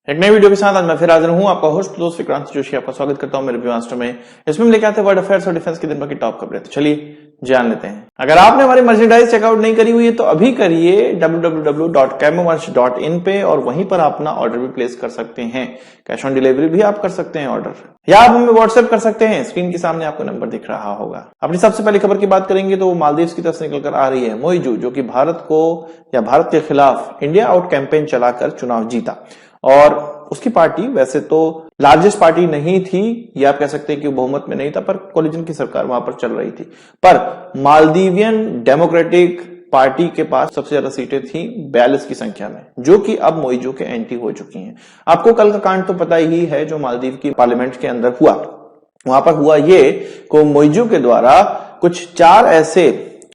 एक नई वीडियो के साथ आज मैं फिर हाजिर हूं, आपका होस्ट दोस्त विक्रांत जोशी आपका स्वागत करता हूं मेरे व्यूअर्स में। इसमें हम लेके आते हैं वर्ल्ड अफेयर्स और डिफेंस की दिन भर की टॉप खबरें। तो चलिए जान लेते हैं। अगर आपने हमारी मर्चेंडाइज चेकआउट नहीं करी हुई है तो अभी करिए www.camowunch.in पे और वहीं पर अपना ऑर्डर भी प्लेस कर सकते हैं। कैश ऑन डिलीवरी भी आप कर सकते हैं ऑर्डर, या आप हमें व्हाट्सएप कर सकते हैं। स्क्रीन के सामने आपको नंबर दिख रहा होगा। अपनी सबसे पहली खबर की बात करेंगे तो वो मालदीव की तरफ से निकलकर आ रही है। मोइजू जो कि भारत को या भारत के खिलाफ इंडिया आउट कैंपेन चलाकर चुनाव जीता और उसकी पार्टी वैसे तो लार्जेस्ट पार्टी नहीं थी, या आप कह सकते हैं कि बहुमत में नहीं था, पर कोलिजन की सरकार वहां पर चल रही थी। पर मालदीवियन डेमोक्रेटिक पार्टी के पास सबसे ज्यादा सीटें थी 42 की संख्या में, जो कि अब मोइजू के एंटी हो चुकी हैं। आपको कल का कांड तो पता ही है जो मालदीव की पार्लियामेंट के अंदर हुआ। वहां पर हुआ ये को मोइजू के द्वारा कुछ 4 ऐसे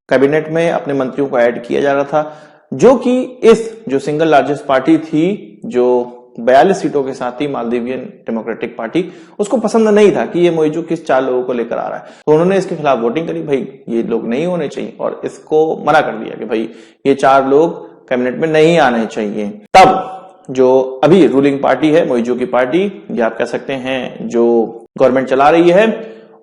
कैबिनेट में अपने मंत्रियों को ऐड किया जा रहा था, जो कि इस जो सिंगल लार्जेस्ट पार्टी थी, जो 42 सीटों के साथ ही मालदीवियन डेमोक्रेटिक पार्टी, उसको पसंद नहीं था कि ये मोइजू किस 4 लोगों को लेकर आ रहा है। तो उन्होंने इसके खिलाफ वोटिंग करी, भाई ये लोग नहीं होने चाहिए, और इसको मना कर दिया कि भाई ये 4 लोग कैबिनेट में नहीं आने चाहिए। तब जो अभी रूलिंग पार्टी है मोइजू की पार्टी, या आप कह सकते हैं जो गवर्नमेंट चला रही है,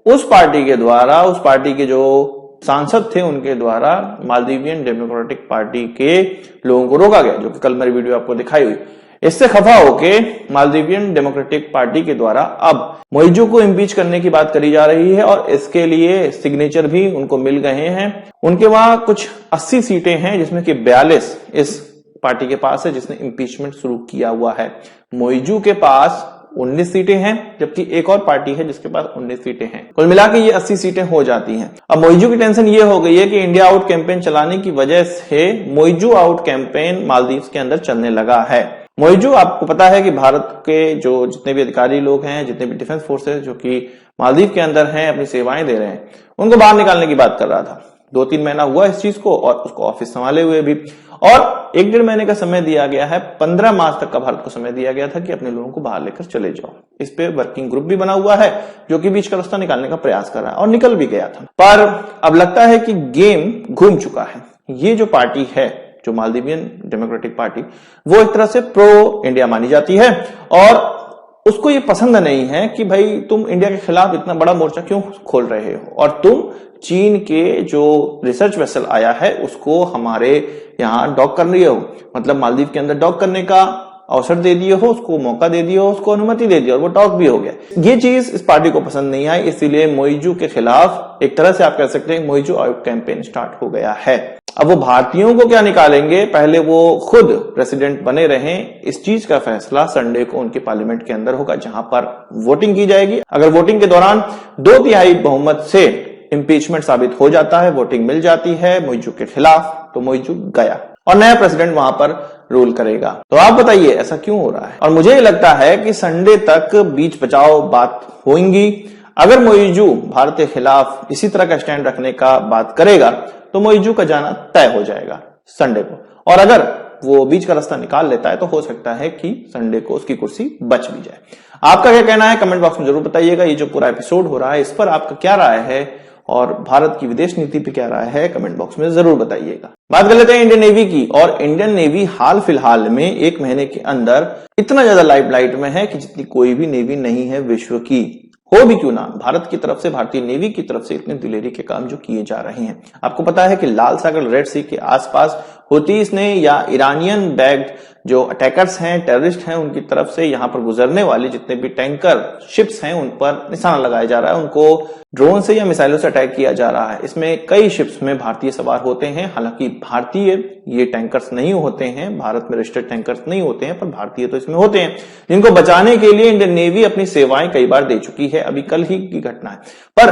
उस पार्टी के द्वारा, उस पार्टी के जो सांसद थे उनके द्वारा मालदीवियन डेमोक्रेटिक पार्टी के लोगों को रोका गया, जो कि कल मेरी वीडियो आपको दिखाई हुई। इससे खफा होके मालदीवियन डेमोक्रेटिक पार्टी के द्वारा अब मोइजू को इम्पीच करने की बात करी जा रही है, और इसके लिए सिग्नेचर भी उनको मिल गए हैं। उनके वहां कुछ 80 सीटें हैं, जिसमें कि 42 इस पार्टी के पास है जिसने इम्पीचमेंट शुरू किया हुआ है। मोइजू के पास 19 सीटें हैं, जबकि एक और पार्टी है जिसके पास 19 सीटें हैं। कुल मिला के ये 80 सीटें हो जाती हैं। अब मोइजू की टेंशन ये हो गई है कि इंडिया आउट कैंपेन चलाने की वजह से मोइजू आउट कैंपेन मालदीव के अंदर चलने लगा है। मोइजू, आपको पता है कि भारत के जो जितने भी अधिकारी लोग हैं, जितने भी डिफेंस फोर्सेस जो कि मालदीव के अंदर हैं, अपनी सेवाएं दे रहे हैं, उनको बाहर निकालने की बात कर रहा था। 2-3 महीना हुआ इस चीज को, और उसको ऑफिस संभाले हुए भी, और 1-1.5 महीने का समय दिया गया है। 15 मार्च तक का भारत को समय दिया गया था कि अपने लोगों को बाहर लेकर चले जाओ। इस पे वर्किंग ग्रुप भी बना हुआ है, जो कि बीच का रास्ता निकालने का प्रयास कर रहा है, और निकल भी गया था। पर अब लगता है कि गेम घूम चुका है। ये जो पार्टी है, जो मालदीवियन डेमोक्रेटिक पार्टी, वो एक तरह से प्रो इंडिया मानी जाती है, और उसको ये पसंद नहीं है कि भाई तुम इंडिया के खिलाफ इतना बड़ा मोर्चा क्यों खोल रहे हो, और तुम चीन के जो रिसर्च वेसल आया है उसको हमारे यहाँ डॉक कर रही हो, मतलब मालदीव के अंदर डॉक करने का अवसर दे दिए हो, उसको मौका दे दिया हो, उसको अनुमति दे दी, और वो डॉक भी हो गया। ये चीज इस पार्टी को पसंद नहीं आई, इसीलिए मोइजू के खिलाफ एक तरह से आप कह सकते हैं मोइजू आउट कैंपेन स्टार्ट हो गया है। अब वो भारतीयों को क्या निकालेंगे, पहले वो खुद प्रेसिडेंट बने रहें, इस चीज का फैसला संडे को उनके पार्लियामेंट के अंदर होगा, जहां पर वोटिंग की जाएगी। अगर वोटिंग के दौरान 2/3 बहुमत से इम्पीचमेंट साबित हो जाता है, वोटिंग मिल जाती है मोइजू के खिलाफ, तो मोइजू गया और नया प्रेसिडेंट वहां पर रूल करेगा। तो आप बताइए ऐसा क्यों हो रहा है? और मुझे लगता है कि संडे तक बीच बचाव बात होंगी। अगर मोइजू भारत के खिलाफ इसी तरह का स्टैंड रखने का बात करेगा तो मोइजू का जाना तय हो जाएगा संडे को, और अगर वो बीच का रास्ता निकाल लेता है तो हो सकता है कि संडे को उसकी कुर्सी बच भी जाए। आपका क्या कहना है कमेंट बॉक्स में जरूर बताइएगा। ये जो पूरा एपिसोड हो रहा है इस पर आपका क्या राय है, और भारत की विदेश नीति पे क्या राय है, कमेंट बॉक्स में जरूर बताइएगा। बात कर लेते हैं इंडियन नेवी की, और इंडियन नेवी हाल फिलहाल में 1 महीने के अंदर इतना ज्यादा लाइमलाइट में है कि जितनी कोई भी नेवी नहीं है विश्व की, हो भी क्यों ना, भारत की तरफ से, भारतीय नेवी की तरफ से इतने दिलेरी के काम जो किए जा रहे हैं। आपको पता है कि लाल सागर, रेड सी के आसपास हुतीस ने या ईरानियन बैग्ड जो अटैकर्स हैं, टेररिस्ट हैं, उनकी तरफ से यहां पर गुजरने वाले जितने भी टैंकर शिप्स हैं उन पर निशाना लगाया जा रहा है, उनको ड्रोन से या मिसाइलों से अटैक किया जा रहा है। इसमें कई शिप्स में भारतीय सवार होते हैं, हालांकि भारतीय ये टैंकर्स नहीं होते हैं, भारत में रजिस्टर्ड टैंकर्स नहीं होते हैं, पर भारतीय तो इसमें होते हैं, जिनको बचाने के लिए इंडियन नेवी अपनी सेवाएं कई बार दे चुकी है। अभी कल ही की घटना है। पर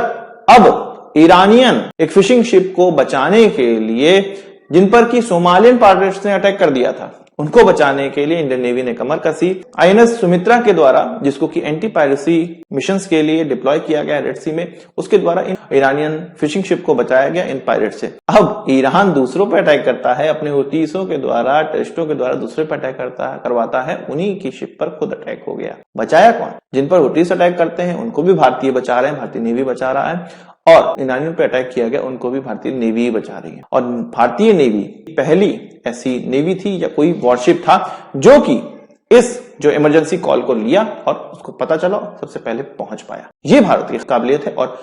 अब ईरानियन एक फिशिंग शिप को बचाने के लिए, जिन पर की सोमालियन पायरेट्स ने अटैक कर दिया था, उनको बचाने के लिए इंडियन नेवी ने कमर कसी। आईएनएस सुमित्रा के द्वारा, जिसको कि एंटी पायरेसी मिशंस के लिए डिप्लॉय किया गया रेड सी में, उसके द्वारा इन ईरानियन फिशिंग शिप को बचाया गया इन पायरेट से। अब ईरान दूसरों पर अटैक करता है, अपने हुतीसों के द्वारा, टेररिस्टों के द्वारा दूसरे पर अटैक करवाता है, उन्हीं की शिप पर खुद अटैक हो गया। बचाया कौन? जिन पर हुतीस अटैक करते हैं उनको भी भारतीय बचा रहे हैं, भारतीय नेवी बचा रहा है, और ईरानियों पे अटैक किया गया उनको भी भारतीय नेवी ही बचा रही है। और भारतीय नेवी पहली ऐसी नेवी थी या कोई वॉरशिप था जो कि इस जो इमरजेंसी कॉल को लिया और उसको पता चला और सबसे पहले पहुंच पाया। ये भारत की काबिलियत है और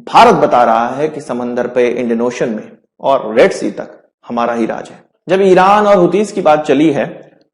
भारत बता रहा है कि समंदर पे, इंडियन ओशन में और रेड सी तक हमारा ही राज है। जब ईरान और हुतीस की बात चली है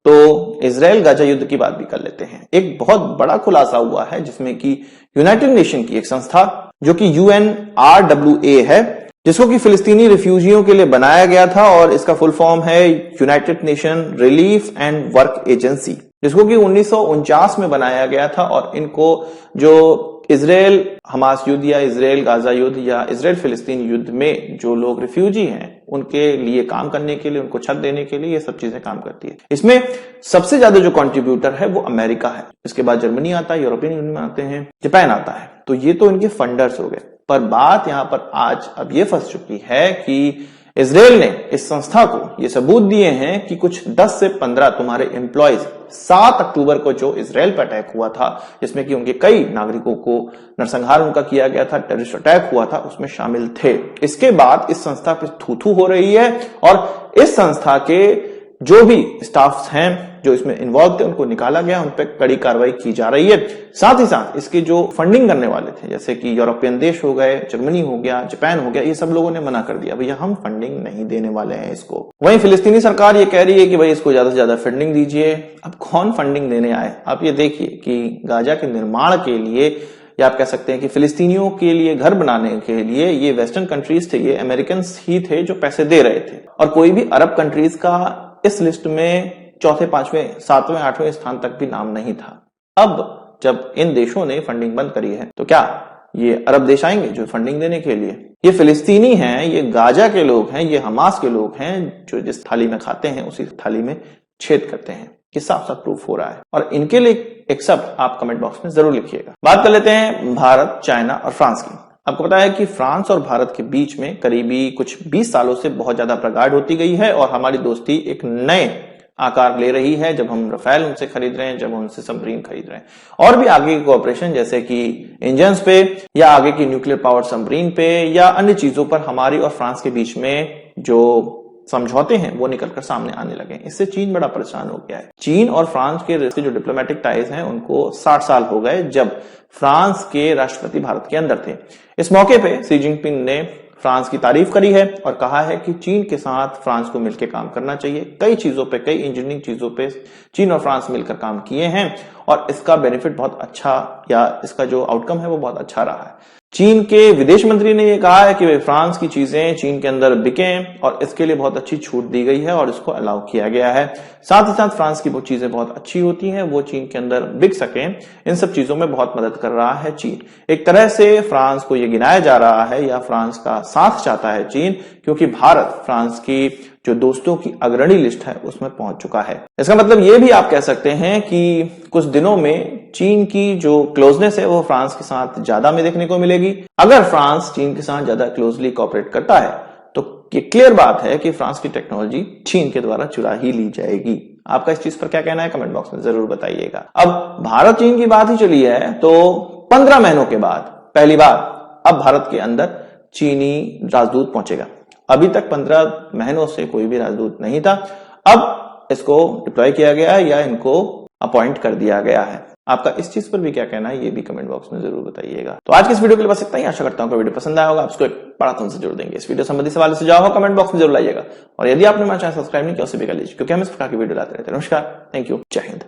तो इजराइल गाजा युद्ध की बात भी कर लेते हैं। एक बहुत बड़ा खुलासा हुआ है जिसमें कि यूनाइटेड नेशन की एक संस्था जो कि UNRWA है, जिसको कि फिलिस्तीनी रिफ्यूजियों के लिए बनाया गया था और इसका फुल फॉर्म है United nation relief and work agency, जिसको कि 1949 में बनाया गया था। और इनको जो इजराइल हमास युद्ध या इजराइल गाजा युद्ध या इजराइल फिलिस्तीन युद्ध में जो लोग रिफ्यूजी हैं उनके लिए काम करने के लिए, उनको छत देने के लिए ये सब चीजें काम करती है। इसमें सबसे ज्यादा जो कंट्रीब्यूटर है वो अमेरिका है, इसके बाद जर्मनी आता है, यूरोपियन यूनियन आते हैं, जापान आता है। तो ये तो इनके फंडर्स हो गए। पर बात यहां पर आज अब ये फंस चुकी है कि इजराइल ने इस संस्था को ये सबूत दिए हैं कि कुछ 10 से 15 तुम्हारे एम्प्लॉयज 7 अक्टूबर को जो इजराइल पर अटैक हुआ था, जिसमें कि उनके कई नागरिकों को नरसंहार उनका किया गया था, टेररिस्ट अटैक हुआ था, उसमें शामिल थे। इसके बाद इस संस्था पे थू-थू हो रही है और इस संस्था के जो भी स्टाफ्स हैं जो इसमें इन्वॉल्व थे उनको निकाला गया, उन पर कड़ी कार्रवाई की जा रही है। साथ ही साथ इसके जो फंडिंग करने वाले थे जैसे कि यूरोपियन देश हो गए, जर्मनी हो गया, जापान हो गया, ये सब लोगों ने मना कर दिया, भैया हम फंडिंग नहीं देने वाले हैं इसको। वहीं फिलिस्तीनी सरकार ये कह रही है कि भाई इसको ज्यादा से ज्यादा फंडिंग दीजिए। अब कौन फंडिंग देने आए? आप ये देखिए कि गाजा के निर्माण के लिए या आप कह सकते हैं कि फिलिस्तीनियों के लिए घर बनाने के लिए ये वेस्टर्न कंट्रीज थे, ये अमेरिकन ही थे जो पैसे दे रहे थे और कोई भी अरब कंट्रीज का इस लिस्ट में चौथे, पांचवें, सातवें, आठवें स्थान तक भी नाम नहीं था। अब जब इन देशों ने फंडिंग बंद करी है तो क्या ये अरब देश आएंगे जो फंडिंग देने के लिए? ये फिलिस्तीनी हैं, ये गाजा के लोग हैं, ये हमास के लोग हैं जो जिस थाली में खाते हैं उसी थाली में छेद करते हैं। ये साफ साफ प्रूफ हो रहा है और इनके लिए एक शब्द आप कमेंट बॉक्स में जरूर लिखिएगा। बात कर लेते हैं भारत, चाइना और फ्रांस की। आपको पता है कि फ्रांस और भारत के बीच में करीबी कुछ 20 सालों से बहुत ज्यादा प्रगाढ़ होती गई है और हमारी दोस्ती एक नए आकार ले रही है जब हम रफेल उनसे खरीद रहे हैं, जब उनसे सबमरीन खरीद रहे हैं और भी आगे की कोऑपरेशन जैसे कि इंजन्स पे या आगे की न्यूक्लियर पावर सबमरीन पे या अन्य चीजों पर हमारी और फ्रांस के बीच में जो समझौते हैं वो निकलकर सामने आने लगे। इससे चीन बड़ा परेशान हो गया है। चीन और फ्रांस के जो डिप्लोमेटिक टाइज हैं उनको 60 साल हो गए जब फ्रांस के राष्ट्रपति भारत के अंदर थे। इस मौके पे शी जिनपिंग ने फ्रांस की तारीफ करी है और कहा है कि चीन के साथ फ्रांस को मिलकर काम करना चाहिए। कई चीजों पे, कई इंजीनियरिंग चीजों पे चीन और फ्रांस मिलकर काम किए हैं और इसका बेनिफिट बहुत अच्छा या इसका जो आउटकम है वो बहुत अच्छा रहा है। चीन के विदेश मंत्री ने यह कहा है कि फ्रांस की चीजें चीन के अंदर बिकें और इसके लिए बहुत अच्छी छूट दी गई है और इसको अलाउ किया गया है। साथ ही साथ फ्रांस की वो चीजें बहुत अच्छी होती हैं, वो चीन के अंदर बिक सकें, इन सब चीजों में बहुत मदद कर रहा है चीन। एक तरह से फ्रांस को यह गिनाया जा रहा है या फ्रांस का साथ चाहता है चीन, क्योंकि भारत फ्रांस की जो दोस्तों की अग्रणी लिस्ट है उसमें पहुंच चुका है। इसका मतलब ये भी आप कह सकते हैं कि कुछ दिनों में चीन की जो क्लोजनेस है वो फ्रांस के साथ ज्यादा में देखने को मिलेगी। अगर फ्रांस चीन के साथ ज्यादा क्लोजली कोऑपरेट करता है तो ये क्लियर बात है कि फ्रांस की टेक्नोलॉजी चीन के द्वारा चुरा ही ली जाएगी। आपका इस चीज पर क्या कहना है कमेंट बॉक्स में जरूर बताइएगा। अब भारत चीन की बात ही चली है तो 15 महीनों के बाद पहली बार अब भारत के अंदर चीनी राजदूत पहुंचेगा। अभी तक 15 महीनों से कोई भी राजदूत नहीं था, अब इसको डिप्लॉय किया गया है या इनको अपॉइंट कर दिया गया है। आपका इस चीज पर भी क्या कहना है ये भी कमेंट बॉक्स में जरूर बताइएगा। तो आज की इस वीडियो के लिए बस इतना ही। आशा करता हूं कि वीडियो पसंद आया होगा। आपको एक बड़ा थम्स जरूर देंगे। इस वीडियो संबंधी सवाल सुझाव हो कमेंट बॉक्स में जरूर लाइएगा और यदि आपने हमारा चैनल सब्सक्राइब नहीं किया उसे भी कर लीजिए क्योंकि हम इस प्रकार की वीडियो लाते रहते हैं। नमस्कार, थैंक यू, जय हिंद।